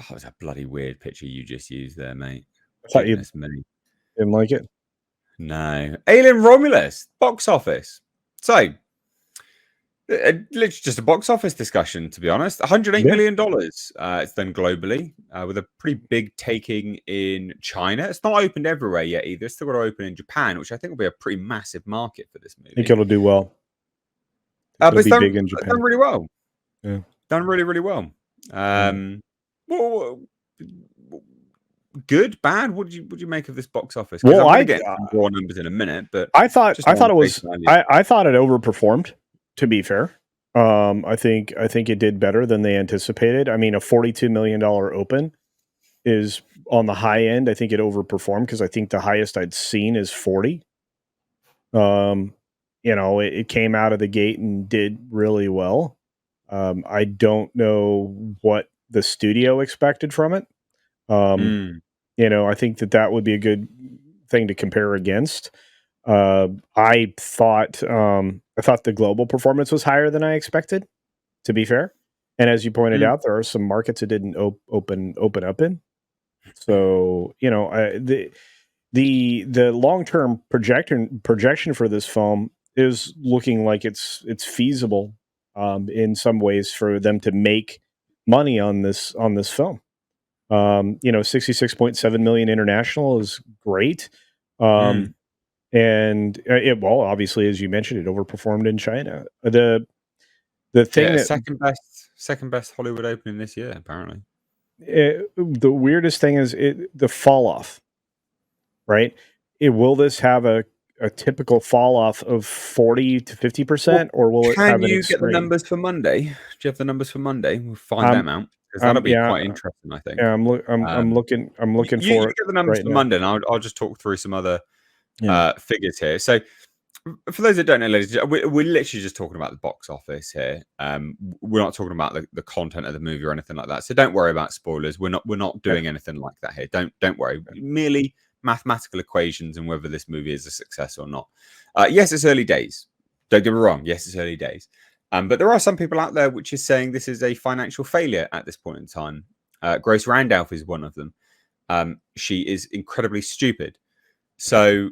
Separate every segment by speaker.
Speaker 1: Oh, it's a bloody weird picture you just used there, mate.
Speaker 2: I thought you
Speaker 1: Goodness me.
Speaker 2: didn't like it.
Speaker 1: No. Alien Romulus, box office. So, literally just a box office discussion, to be honest. $108 million it's done globally, with a pretty big taking in China. It's not opened everywhere yet either. It's still got to open in Japan, which I think will be a pretty massive market for this movie.
Speaker 2: I think it'll do well.
Speaker 1: But it's
Speaker 2: big in Japan.
Speaker 1: Done really well.
Speaker 2: Yeah.
Speaker 1: Done really, really well. Well, good, bad. What did you make of this box office?
Speaker 2: Well,
Speaker 1: I'm going to get raw numbers in a minute, but
Speaker 2: I thought it overperformed. To be fair, I think it did better than they anticipated. I mean, a $42 million open is on the high end. I think it overperformed because I think the highest I'd seen is 40. It came out of the gate and did really well. I don't know what the studio expected from it. I think that would be a good thing to compare against. I thought the global performance was higher than I expected, to be fair. And as you pointed out, there are some markets it didn't open up in. So, the long-term projection for this film is looking like it's feasible in some ways for them to make money on this film. 66.7 million international is great. And obviously, as you mentioned, it overperformed in China. The thing that
Speaker 1: second best Hollywood opening this year, apparently.
Speaker 2: The weirdest thing is the fall off, right? Will this have a typical fall off of 40 to 50%, or will it have an extreme? Can you
Speaker 1: get the numbers for Monday? Do you have the numbers for Monday? We'll find them out. Because that'll be quite interesting, I think.
Speaker 2: Yeah, I'm looking for it.
Speaker 1: You get the numbers for Monday, and I'll just talk through some other figures here. So, for those that don't know, ladies, we're literally just talking about the box office here. We're not talking about the content of the movie or anything like that. So don't worry about spoilers. We're not doing anything like that here. Don't worry. Merely mathematical equations and whether this movie is a success or not. Yes, it's early days. Don't get me wrong. Yes, it's early days. But there are some people out there which is saying this is a financial failure at this point in time. Grace Randolph is one of them. She is incredibly stupid. So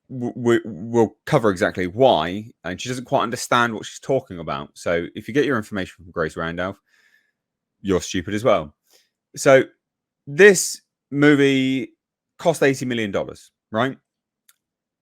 Speaker 1: we'll cover exactly why, and she doesn't quite understand what she's talking about. So if you get your information from Grace Randolph, you're stupid as well. So this movie cost $80 million, right?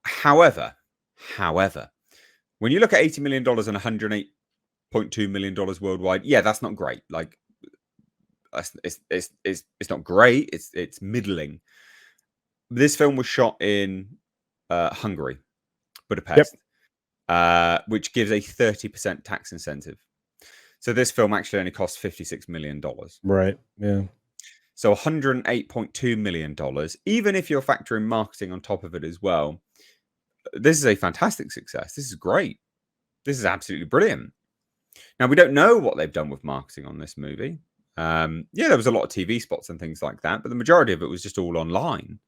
Speaker 1: However, when you look at $80 million and $108.2 million worldwide, yeah, that's not great. Like, it's not great. It's middling. This film was shot in Hungary, Budapest, which gives a 30% tax incentive. So this film actually only cost $56 million.
Speaker 2: Right. Yeah.
Speaker 1: So $108.2 million, even if you're factoring marketing on top of it as well, this is a fantastic success. This is great. This is absolutely brilliant. Now, we don't know what they've done with marketing on this movie. There was a lot of TV spots and things like that, but the majority of it was just all online.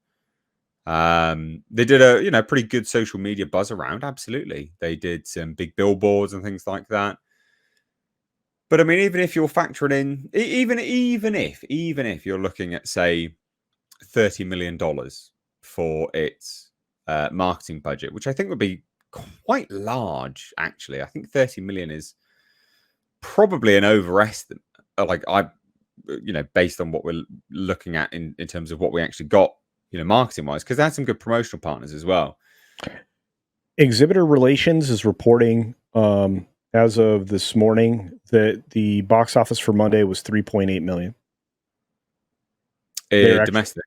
Speaker 1: They did a pretty good social media buzz around. Absolutely. They did some big billboards and things like that. But I mean, even if you're factoring in, even if you're looking at, say, $30 million for its marketing budget, which I think would be quite large, actually. I think 30 million is probably an overestimate. Based on what we're looking at in terms of what we actually got, marketing wise, because they had some good promotional partners as well.
Speaker 2: Exhibitor Relations is reporting as of this morning that the box office for Monday was 3.8 million.
Speaker 1: Domestic.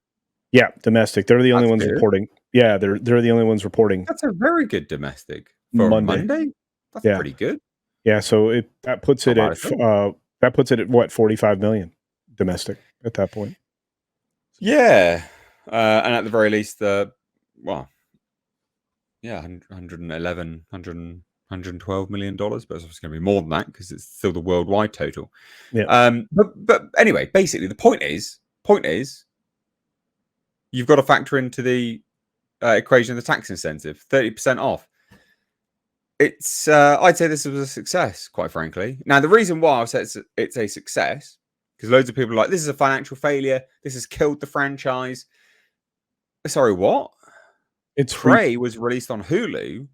Speaker 2: Yeah, domestic. They're the only ones reporting. Yeah, they're the only ones reporting.
Speaker 1: That's a very good domestic for Monday. That's pretty good.
Speaker 2: Yeah, so that puts it at what, 45 million domestic at that point.
Speaker 1: Yeah. And at the very least, 112 million dollars, but it's going to be more than that because it's still the worldwide total.
Speaker 2: Yeah.
Speaker 1: But anyway, basically, the point is, you've got to factor into the equation the tax incentive, 30% off. I'd say this was a success, quite frankly. Now, the reason why I say it's a success, because loads of people are like, this is a financial failure. This has killed the franchise. Sorry, what?
Speaker 2: It's
Speaker 1: Prey was released on Hulu,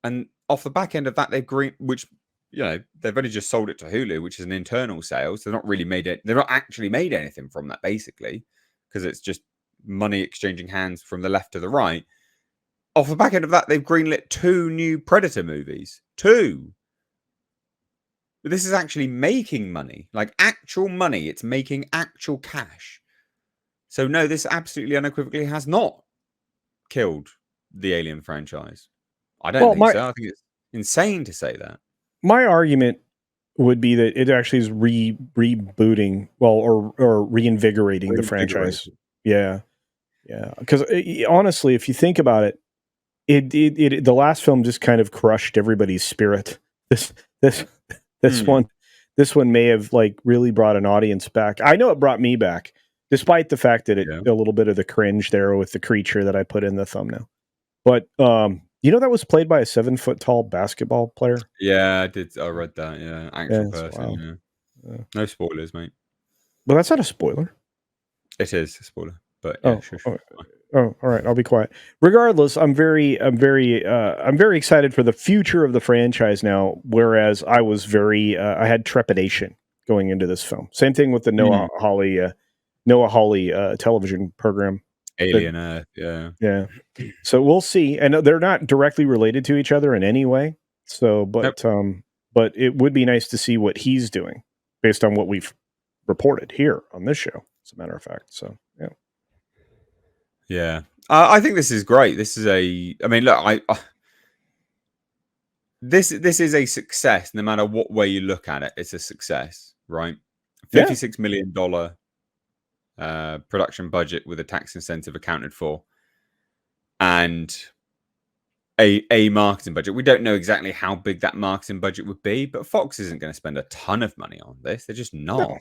Speaker 1: and off the back end of that, they've they've only just sold it to Hulu, which is an internal sale. So they're not really made it. They're not actually made anything from that, basically, because it's just money exchanging hands from the left to the right. Off the back end of that, they've greenlit 2 new Predator movies. 2. But this is actually making money, like actual money. It's making actual cash. So no, this absolutely unequivocally has not killed the Alien franchise. I don't think so. I think it's insane to say that.
Speaker 2: My argument would be that it actually is rebooting, or reinvigorating the franchise. Yeah. Because honestly, if you think about it, the last film just kind of crushed everybody's spirit. This one may have like really brought an audience back. I know it brought me back, despite the fact that a little bit of the cringe there with the creature that I put in the thumbnail. But that was played by a 7-foot tall basketball player.
Speaker 1: Yeah, I did. I read that. Yeah, actual person. Wow. Yeah. No spoilers, mate.
Speaker 2: Well, that's not a spoiler.
Speaker 1: It is a spoiler, but yeah, sure.
Speaker 2: Oh, all right. I'll be quiet. Regardless, I'm very excited for the future of the franchise now. Whereas I was I had trepidation going into this film. Same thing with the Noah Hawley television program.
Speaker 1: Alien Earth,
Speaker 2: yeah. So we'll see, and they're not directly related to each other in any way. So, but it would be nice to see what he's doing based on what we've reported here on this show. As a matter of fact, so yeah.
Speaker 1: Yeah, I think this is great. This is this is a success. No matter what way you look at it, it's a success, right? $56 million production budget with a tax incentive accounted for, and a marketing budget. We don't know exactly how big that marketing budget would be, but Fox isn't going to spend a ton of money on this. They're just not. No.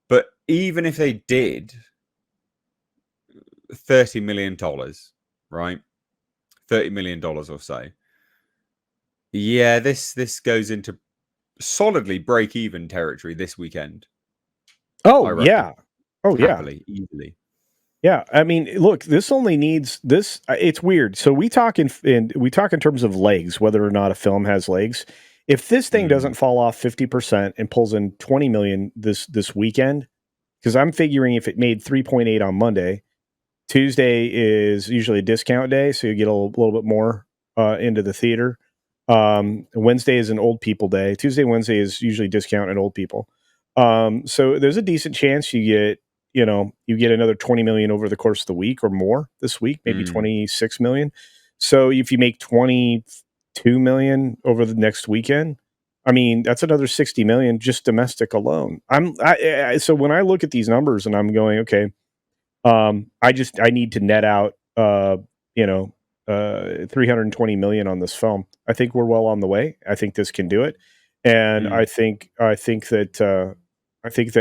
Speaker 1: But even if they did, $30 million, right? $30 million or so. Yeah, this goes into solidly break-even territory this weekend.
Speaker 2: Oh, yeah. Oh,
Speaker 1: happily, easily.
Speaker 2: Yeah, I mean, look, this only needs this. It's weird. So we talk in terms of legs, whether or not a film has legs. If this thing doesn't fall off 50% and pulls in 20 million this weekend, because I'm figuring if it made 3.8 on Monday, Tuesday is usually a discount day, so you get a little bit more into the theater. Wednesday is an old people day. Tuesday, Wednesday is usually discount and old people. So there's a decent chance you get another 20 million over the course of the week or more this week, maybe 26 million. So if you make 22 million over the next weekend, I mean, that's another 60 million just domestic alone. So when I look at these numbers and I'm going, okay, I need to net out, 320 million on this film. I think we're well on the way. I think this can do it. And I think that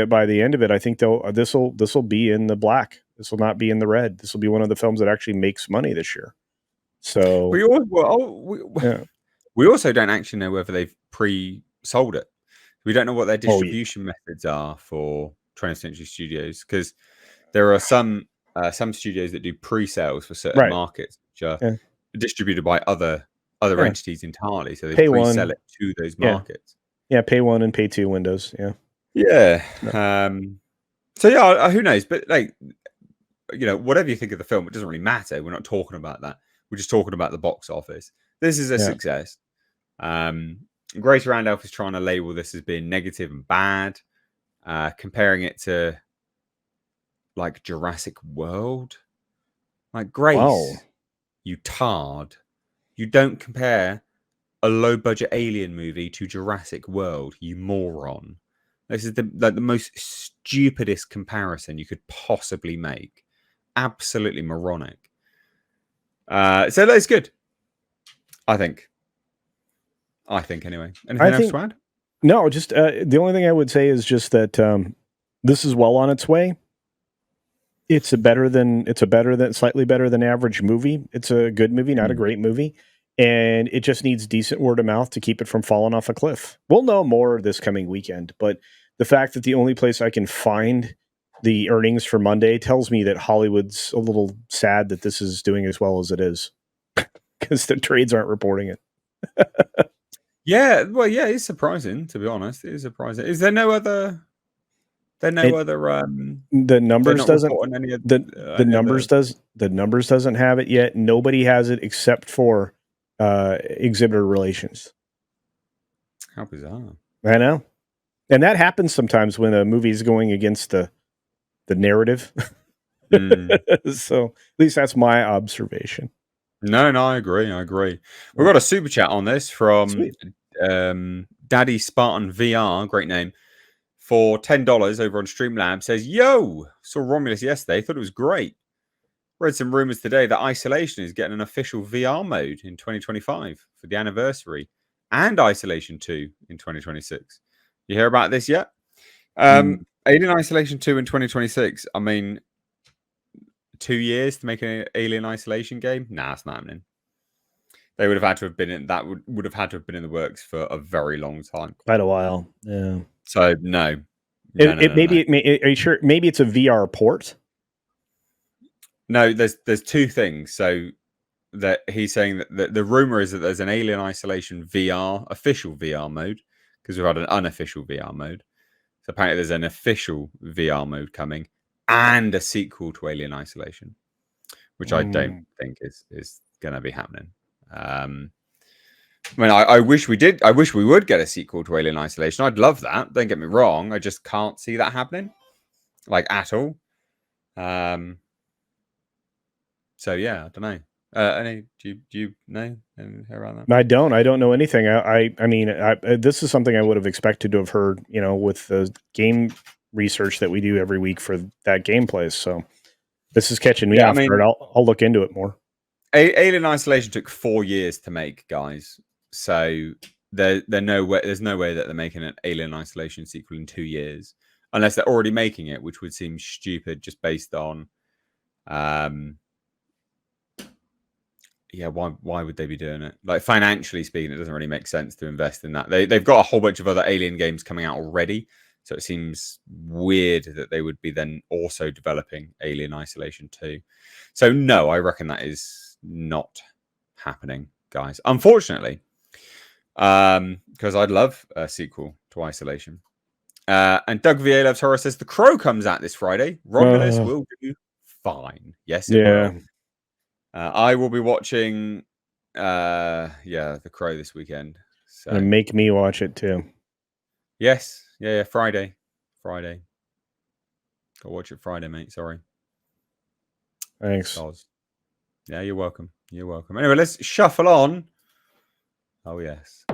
Speaker 2: by the end of it, I think this will be in the black. This will not be in the red. This will be one of the films that actually makes money this year. So
Speaker 1: we also don't actually know whether they've pre-sold it. We don't know what their distribution methods are for 20th Century Studios, because there are some studios that do pre-sales for certain markets, which are distributed by other entities entirely. So they pre-sell it to those markets.
Speaker 2: Yeah, pay 1 and pay 2 windows. Yeah.
Speaker 1: Yeah. So yeah, who knows? But whatever you think of the film, it doesn't really matter. We're not talking about that. We're just talking about the box office. This is a success. Grace Randolph is trying to label this as being negative and bad, comparing it to like Jurassic World. Like, Grace, you tard. You don't compare a low-budget alien movie to Jurassic World, you moron. This is the most stupidest comparison you could possibly make. Absolutely moronic. So that's good. I think anyway. Anything else to add?
Speaker 2: No, just the only thing I would say is just that this is well on its way. It's slightly better than average movie. It's a good movie, not a great movie. And it just needs decent word of mouth to keep it from falling off a cliff. We'll know more this coming weekend, but the fact that the only place I can find the earnings for Monday tells me that Hollywood's a little sad that this is doing as well as it is, because the trades aren't reporting it.
Speaker 1: Yeah, well, yeah, it's surprising, to be honest. It is surprising. Is there no other? The
Speaker 2: numbers doesn't the numbers doesn't have it yet. Nobody has it except for exhibitor relations.
Speaker 1: How bizarre!
Speaker 2: I know, and that happens sometimes when a movie is going against the narrative. So at least that's my observation.
Speaker 1: No, I agree. We've got a super chat on this from Daddy Spartan VR, great name, for $10 over on Streamlabs. Says, "Yo, saw Romulus yesterday. Thought it was great. Read some rumors today that Isolation is getting an official VR mode in 2025 for the anniversary, and Isolation 2 in 2026. You hear about this yet? Alien Isolation 2 in 2026. I mean, 2 years to make an Alien Isolation game? Nah, it's not happening. They would have had to have been in that would have had to have been in the works for a very long time,
Speaker 2: quite a while. Yeah.
Speaker 1: So no.
Speaker 2: Are you sure? Maybe it's a VR port.
Speaker 1: No, there's two things. So that he's saying that the rumor is that there's an Alien Isolation VR official VR mode, because we've had an unofficial VR mode. So apparently there's an official VR mode coming and a sequel to Alien Isolation, which I don't think is going to be happening. I mean, I wish we did. I wish we would get a sequel to Alien Isolation. I'd love that. Don't get me wrong. I just can't see that happening, like, at all. So yeah, I don't know. Do you know anything around that?
Speaker 2: I don't know anything. I mean, this is something I would have expected to have heard, with the game research that we do every week for that gameplay. So this is catching me off guard. I'll look into it more.
Speaker 1: Alien Isolation took 4 years to make, guys. So there's no way that they're making an Alien Isolation sequel in 2 years, unless they're already making it, which would seem stupid just based on why would they be doing it? Like, financially speaking, it doesn't really make sense to invest in that. They've got a whole bunch of other Alien games coming out already, so it seems weird that they would be then also developing Alien Isolation 2. So no, I reckon that is not happening, guys. Unfortunately, because I'd love a sequel to Isolation. And Doug VA Loves Horror says The Crow comes out this Friday. Romulus will do fine. Yes, it will. I will be watching The Crow this weekend. So
Speaker 2: and make me watch it too.
Speaker 1: Yes. Yeah, Friday. Go watch it Friday, mate. Sorry.
Speaker 2: Thanks.
Speaker 1: Yeah, you're welcome. Anyway, let's shuffle on. Oh yes.